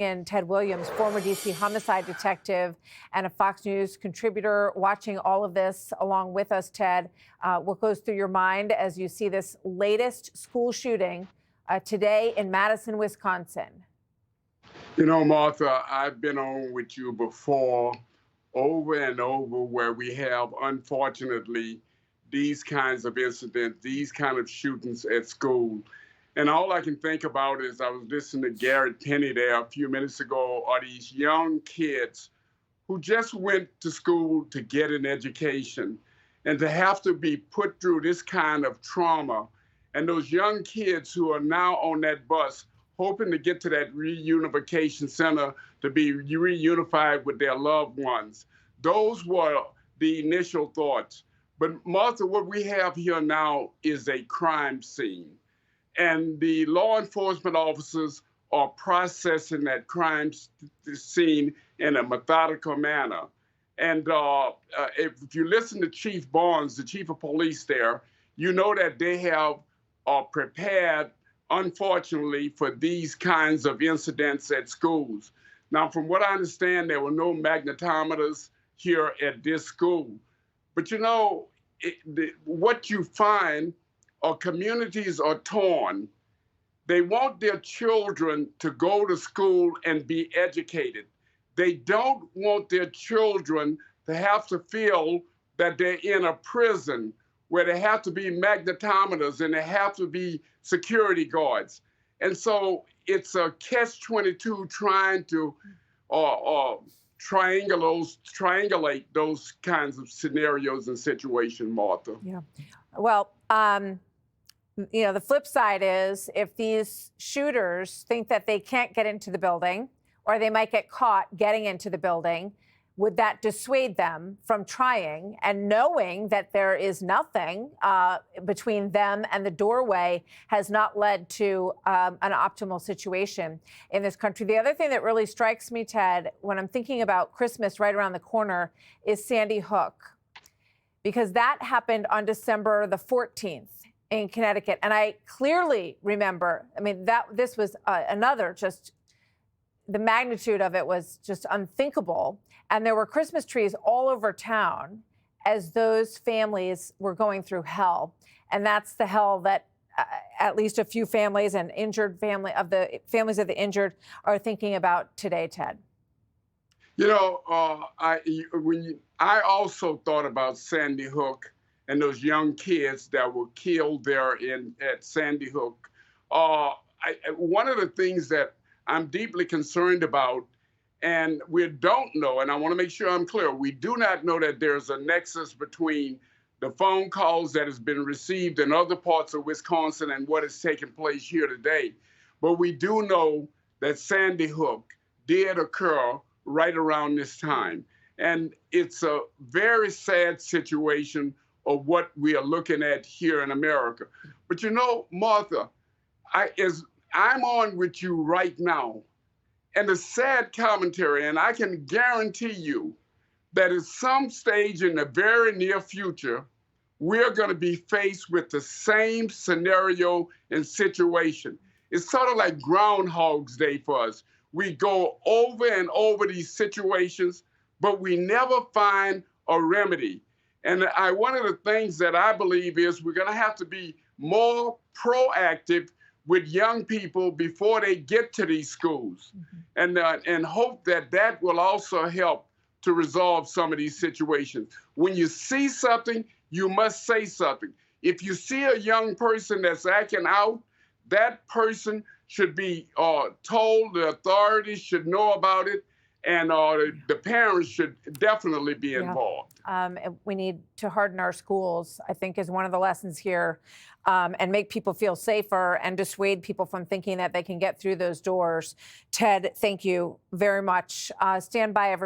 in Ted Williams, former D.C. homicide detective and a Fox News contributor, watching all of this along with us. Ted, what goes through your mind as you see this latest school shooting today in Madison, Wisconsin? You know, Martha, I've been on with you before, over and over, where we have, unfortunately, these kinds of incidents, these kind of shootings at school. And all I can think about is, I was listening to Garrett Penny there a few minutes ago, are these young kids who just went to school to get an education and to have to be put through this kind of trauma. And those young kids who are now on that bus hoping to get to that reunification center to be reunified with their loved ones. Those were the initial thoughts. But Martha, what we have here now is a crime scene. And the law enforcement officers are processing that crime scene in a methodical manner. And if you listen to Chief Barnes, the chief of police there, you know that they have prepared, unfortunately, for these kinds of incidents at schools. Now, from what I understand, there were no magnetometers here at this school. But you know, what you find are communities are torn. They want their children to go to school and be educated. They don't want their children to have to feel that they're in a prison where they have to be magnetometers and they have to be security guards. And it's a catch-22 trying to triangulate those kinds of scenarios and situations, Martha. Yeah. Well, you know, the flip side is if these shooters think that they can't get into the building or they might get caught getting into the building, would that dissuade them from trying and knowing that there is nothing between them and the doorway has not led to an optimal situation in this country? The other thing that really strikes me, Ted, when I'm thinking about Christmas right around the corner is Sandy Hook, because that happened on December the 14th in Connecticut. And I clearly remember, I mean, this was another just, the magnitude of it was just unthinkable. And there were Christmas trees all over town as those families were going through hell. And that's the hell that at least a few families and families of the injured are thinking about today, Ted. You know, I also thought about Sandy Hook and those young kids that were killed there at Sandy Hook. One of the things that I'm deeply concerned about, and we don't know, and I want to make sure I'm clear, we do not know that there's a nexus between the phone calls that has been received in other parts of Wisconsin and what is taking place here today. But we do know that Sandy Hook did occur right around this time. And it's a very sad situation of what we are looking at here in America. But you know, Martha, I'm on with you right now, and the sad commentary, and I can guarantee you that at some stage in the very near future, we're going to be faced with the same scenario and situation. It's sort of like Groundhog's Day for us. We go over and over these situations, but we never find a remedy. And one of the things that I believe is we're going to have to be more proactive with young people before they get to these schools, and hope that that will also help to resolve some of these situations. When you see something, you must say something. If you see a young person that's acting out, that person should be told, the authorities should know about it, and the parents should definitely be involved. We need to harden our schools, I think, is one of the lessons here, and make people feel safer and dissuade people from thinking that they can get through those doors. Ted, thank you very much. Stand by, everyone.